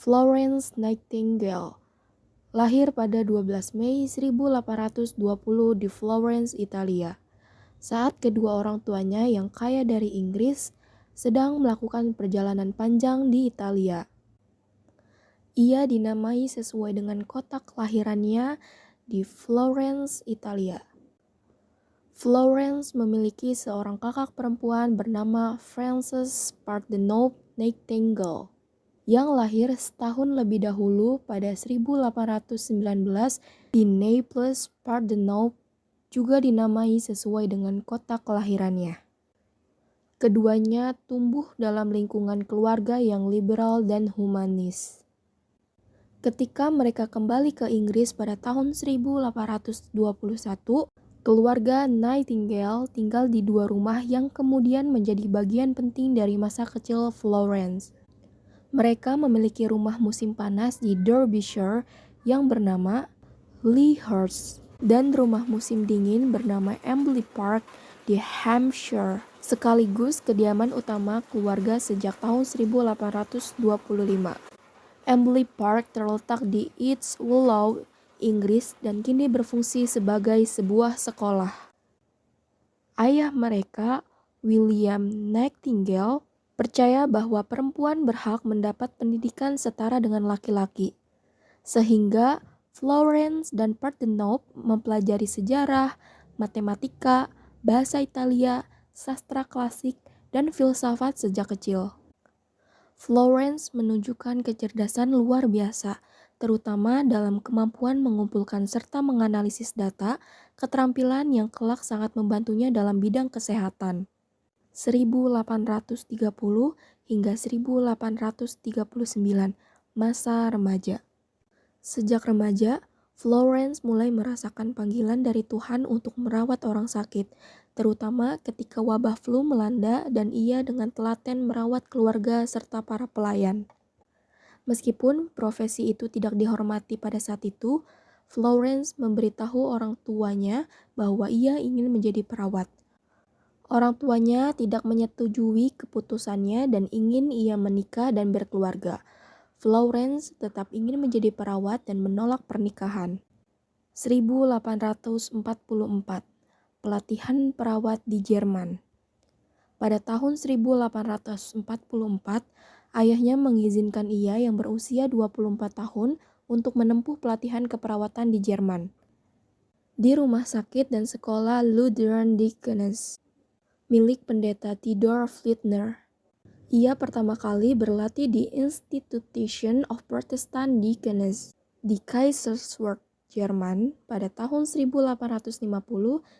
Florence Nightingale, lahir pada 12 Mei 1820 di Florence, Italia. Saat kedua orang tuanya yang kaya dari Inggris sedang melakukan perjalanan panjang di Italia. Ia dinamai sesuai dengan kota kelahirannya di Florence, Italia. Florence memiliki seorang kakak perempuan bernama Frances Parthenope Nightingale yang lahir setahun lebih dahulu pada 1819 di Naples, Parthenope, juga dinamai sesuai dengan kota kelahirannya. Keduanya tumbuh dalam lingkungan keluarga yang liberal dan humanis. Ketika mereka kembali ke Inggris pada tahun 1821, keluarga Nightingale tinggal di dua rumah yang kemudian menjadi bagian penting dari masa kecil Florence. Mereka memiliki rumah musim panas di Derbyshire yang bernama Lea Hurst dan rumah musim dingin bernama Embley Park di Hampshire, sekaligus kediaman utama keluarga sejak tahun 1825. Embley Park terletak di East Wellow, Inggris dan kini berfungsi sebagai sebuah sekolah. Ayah mereka, William Nightingale, percaya bahwa perempuan berhak mendapat pendidikan setara dengan laki-laki. Sehingga Florence dan Parthenope mempelajari sejarah, matematika, bahasa Italia, sastra klasik, dan filsafat sejak kecil. Florence menunjukkan kecerdasan luar biasa, terutama dalam kemampuan mengumpulkan serta menganalisis data, keterampilan yang kelak sangat membantunya dalam bidang kesehatan. 1830 hingga 1839, masa remaja. Sejak remaja, Florence mulai merasakan panggilan dari Tuhan untuk merawat orang sakit, terutama ketika wabah flu melanda dan ia dengan telaten merawat keluarga serta para pelayan. Meskipun profesi itu tidak dihormati pada saat itu, Florence memberitahu orang tuanya bahwa ia ingin menjadi perawat. Orang tuanya tidak menyetujui keputusannya dan ingin ia menikah dan berkeluarga. Florence tetap ingin menjadi perawat dan menolak pernikahan. 1844, pelatihan perawat di Jerman. Pada tahun 1844, ayahnya mengizinkan ia yang berusia 24 tahun untuk menempuh pelatihan keperawatan di Jerman. Di rumah sakit dan sekolah Lutheran Deaconess, milik pendeta Theodor Flittner. Ia pertama kali berlatih di Institution of Protestant Deaconess di Kaiserswerth, Jerman pada tahun 1850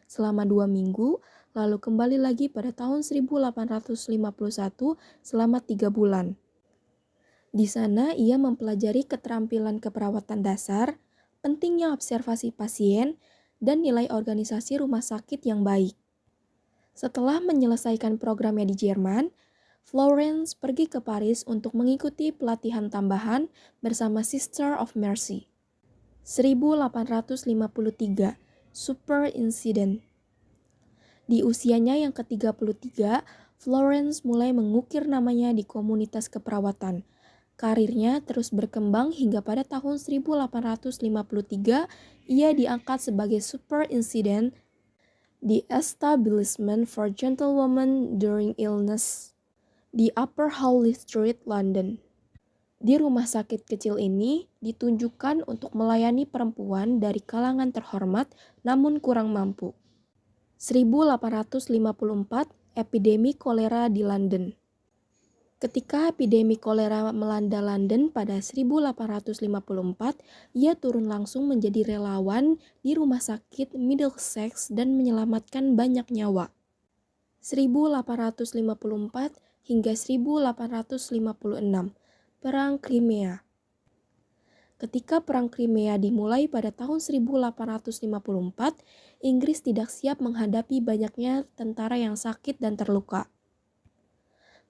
selama 2 minggu, lalu kembali lagi pada tahun 1851 selama 3 bulan. Di sana ia mempelajari keterampilan keperawatan dasar, pentingnya observasi pasien, dan nilai organisasi rumah sakit yang baik. Setelah menyelesaikan programnya di Jerman, Florence pergi ke Paris untuk mengikuti pelatihan tambahan bersama Sister of Mercy. 1853, Super Incident. Di usianya yang ke-33, Florence mulai mengukir namanya di komunitas keperawatan. Karirnya terus berkembang hingga pada tahun 1853 ia diangkat sebagai Super Incident di Establishment for Gentlewomen During Illness di Upper Howley Street, London. Di rumah sakit kecil ini ditunjukkan untuk melayani perempuan dari kalangan terhormat namun kurang mampu. 1854, epidemi kolera di London. Ketika epidemi kolera melanda London pada 1854, ia turun langsung menjadi relawan di rumah sakit Middlesex dan menyelamatkan banyak nyawa. 1854 hingga 1856, Perang Crimea. Ketika Perang Crimea dimulai pada tahun 1854, Inggris tidak siap menghadapi banyaknya tentara yang sakit dan terluka.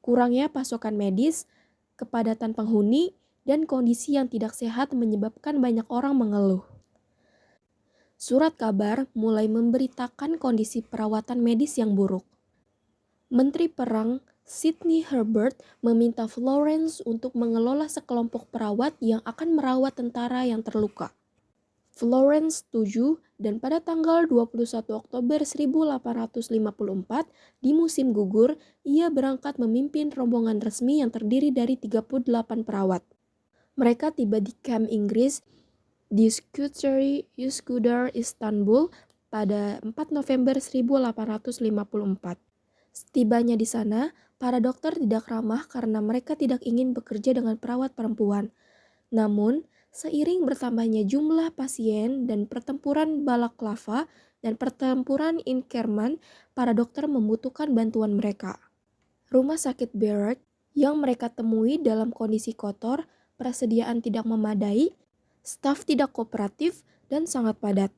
Kurangnya pasokan medis, kepadatan penghuni, dan kondisi yang tidak sehat menyebabkan banyak orang mengeluh. Surat kabar mulai memberitakan kondisi perawatan medis yang buruk. Menteri Perang Sidney Herbert meminta Florence untuk mengelola sekelompok perawat yang akan merawat tentara yang terluka. Florence setuju dan pada tanggal 21 Oktober 1854 di musim gugur, ia berangkat memimpin rombongan resmi yang terdiri dari 38 perawat. Mereka tiba di kamp Inggris di Üsküdar, Istanbul pada 4 November 1854. Setibanya di sana, para dokter tidak ramah karena mereka tidak ingin bekerja dengan perawat perempuan. Namun, seiring bertambahnya jumlah pasien dan pertempuran Balaklava dan pertempuran Inkerman, para dokter membutuhkan bantuan mereka. Rumah sakit Barrack yang mereka temui dalam kondisi kotor, persediaan tidak memadai, staf tidak kooperatif, dan sangat padat.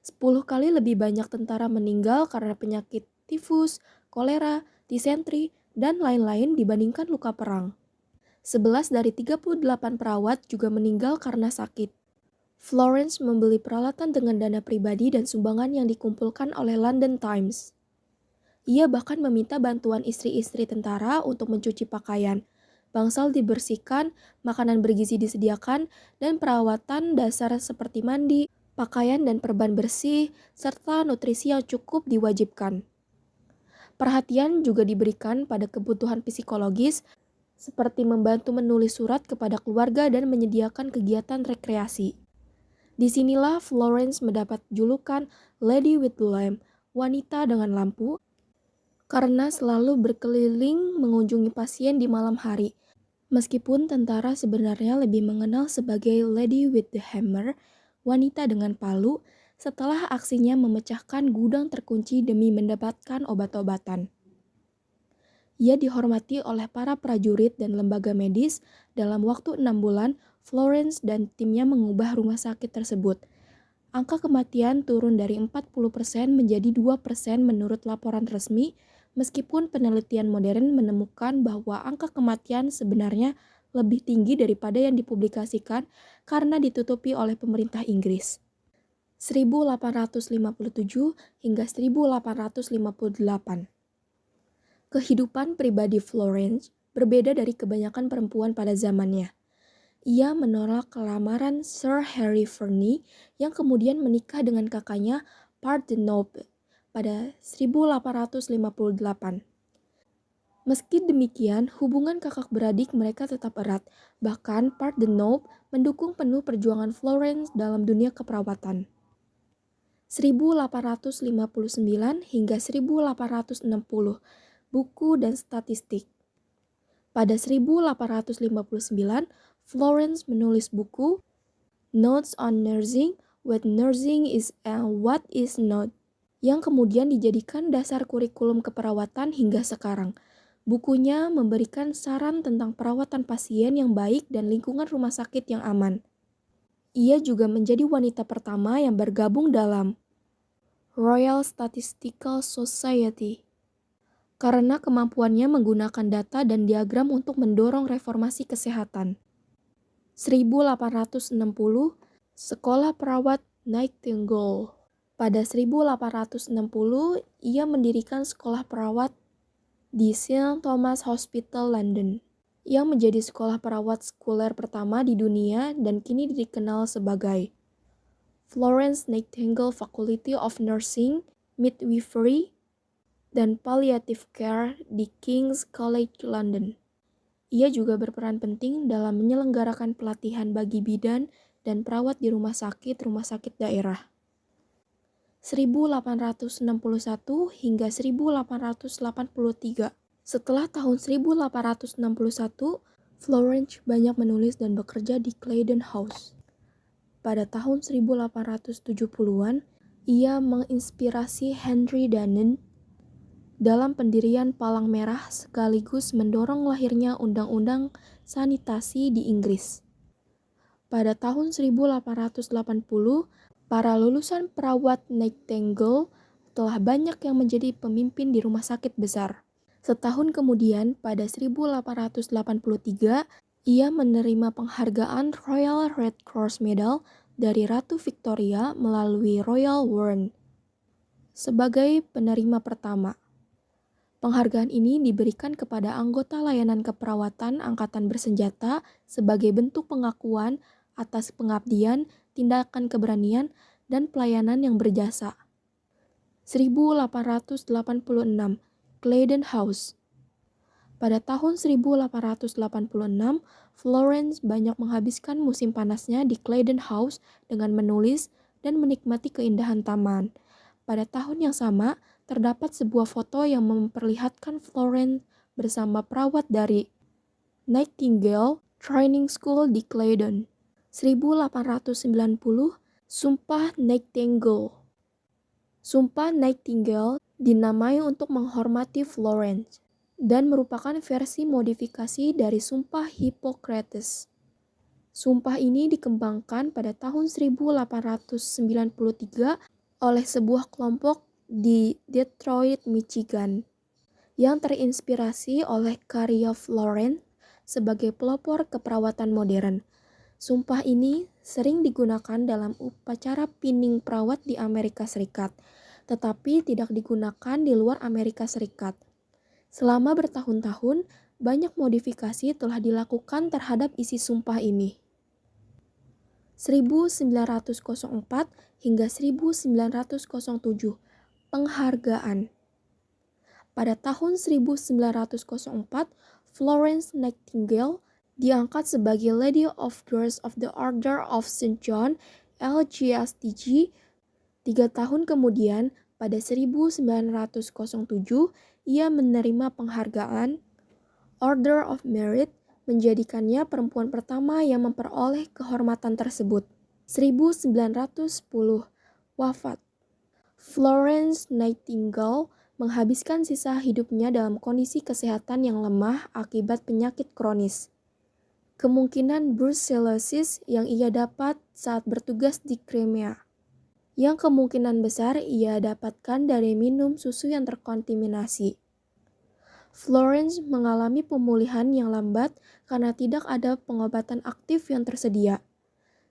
10 kali lebih banyak tentara meninggal karena penyakit tifus, kolera, disentri, dan lain-lain dibandingkan luka perang. 11 dari 38 perawat juga meninggal karena sakit. Florence membeli peralatan dengan dana pribadi dan sumbangan yang dikumpulkan oleh London Times. Ia bahkan meminta bantuan istri-istri tentara untuk mencuci pakaian. Bangsal dibersihkan, makanan bergizi disediakan, dan perawatan dasar seperti mandi, pakaian dan perban bersih, serta nutrisi yang cukup diwajibkan. Perhatian juga diberikan pada kebutuhan psikologis, seperti membantu menulis surat kepada keluarga dan menyediakan kegiatan rekreasi. Disinilah Florence mendapat julukan Lady with the Lamp, wanita dengan lampu, karena selalu berkeliling mengunjungi pasien di malam hari. Meskipun tentara sebenarnya lebih mengenal sebagai Lady with the Hammer, wanita dengan palu, setelah aksinya memecahkan gudang terkunci demi mendapatkan obat-obatan. Ia dihormati oleh para prajurit dan lembaga medis. Dalam waktu 6 bulan, Florence dan timnya mengubah rumah sakit tersebut. Angka kematian turun dari 40% menjadi 2% menurut laporan resmi, meskipun penelitian modern menemukan bahwa angka kematian sebenarnya lebih tinggi daripada yang dipublikasikan karena ditutupi oleh pemerintah Inggris. 1857 hingga 1858. Kehidupan pribadi Florence berbeda dari kebanyakan perempuan pada zamannya. Ia menolak lamaran Sir Harry Verney yang kemudian menikah dengan kakaknya Parthenope pada 1858. Meski demikian, hubungan kakak beradik mereka tetap erat. Bahkan Parthenope mendukung penuh perjuangan Florence dalam dunia keperawatan. 1859 hingga 1860. Buku dan statistik. Pada 1859, Florence menulis buku Notes on Nursing, What Nursing is and What is Not, yang kemudian dijadikan dasar kurikulum keperawatan hingga sekarang. Bukunya memberikan saran tentang perawatan pasien yang baik dan lingkungan rumah sakit yang aman. Ia juga menjadi wanita pertama yang bergabung dalam Royal Statistical Society karena kemampuannya menggunakan data dan diagram untuk mendorong reformasi kesehatan. 1860, Sekolah Perawat Nightingale. Pada 1860, ia mendirikan sekolah perawat di St. Thomas Hospital, London, yang menjadi sekolah perawat sekuler pertama di dunia dan kini dikenal sebagai Florence Nightingale Faculty of Nursing, Midwifery, dan Palliative Care di King's College London. Ia juga berperan penting dalam menyelenggarakan pelatihan bagi bidan dan perawat di rumah sakit daerah. 1861 hingga 1883. Setelah tahun 1861, Florence banyak menulis dan bekerja di Claydon House. Pada tahun 1870-an, ia menginspirasi Henry Dunant dalam pendirian Palang Merah sekaligus mendorong lahirnya Undang-Undang Sanitasi di Inggris. Pada tahun 1880, para lulusan perawat Nightingale telah banyak yang menjadi pemimpin di rumah sakit besar. Setahun kemudian, pada 1883, ia menerima penghargaan Royal Red Cross Medal dari Ratu Victoria melalui Royal Warrant sebagai penerima pertama. Penghargaan ini diberikan kepada anggota layanan keperawatan angkatan bersenjata sebagai bentuk pengakuan atas pengabdian, tindakan keberanian, dan pelayanan yang berjasa. 1886, Claydon House. Pada tahun 1886, Florence banyak menghabiskan musim panasnya di Claydon House dengan menulis dan menikmati keindahan taman. Pada tahun yang sama, terdapat sebuah foto yang memperlihatkan Florence bersama perawat dari Nightingale Training School di Claydon. 1890, Sumpah Nightingale. Sumpah Nightingale dinamai untuk menghormati Florence dan merupakan versi modifikasi dari Sumpah Hippocrates. Sumpah ini dikembangkan pada tahun 1893 oleh sebuah kelompok di Detroit, Michigan, yang terinspirasi oleh karya Florence sebagai pelopor keperawatan modern. Sumpah ini sering digunakan dalam upacara pinning perawat di Amerika Serikat, tetapi tidak digunakan di luar Amerika Serikat. Selama bertahun-tahun, banyak modifikasi telah dilakukan terhadap isi sumpah ini. 1904 hingga 1907, penghargaan. Pada tahun 1904, Florence Nightingale diangkat sebagai Lady of Grace of the Order of St. John, LGSTG. 3 tahun kemudian, pada 1907, ia menerima penghargaan Order of Merit, menjadikannya perempuan pertama yang memperoleh kehormatan tersebut. 1910, wafat. Florence Nightingale menghabiskan sisa hidupnya dalam kondisi kesehatan yang lemah akibat penyakit kronis. Kemungkinan brucellosis yang ia dapat saat bertugas di Crimea, yang kemungkinan besar ia dapatkan dari minum susu yang terkontaminasi. Florence mengalami pemulihan yang lambat karena tidak ada pengobatan aktif yang tersedia.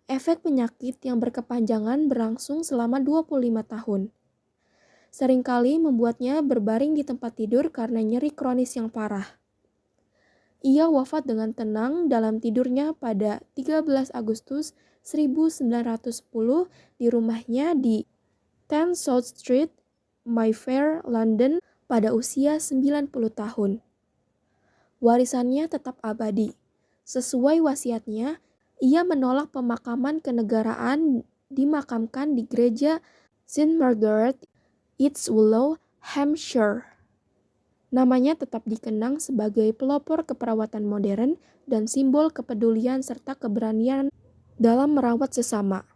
Efek penyakit yang berkepanjangan berlangsung selama 25 tahun. Seringkali membuatnya berbaring di tempat tidur karena nyeri kronis yang parah. Ia wafat dengan tenang dalam tidurnya pada 13 Agustus 1910 di rumahnya di 10 South Street, Mayfair, London pada usia 90 tahun. Warisannya tetap abadi. Sesuai wasiatnya, ia menolak pemakaman kenegaraan dimakamkan di gereja St. Margaret, East Willow, Hampshire. Namanya tetap dikenang sebagai pelopor keperawatan modern dan simbol kepedulian serta keberanian dalam merawat sesama.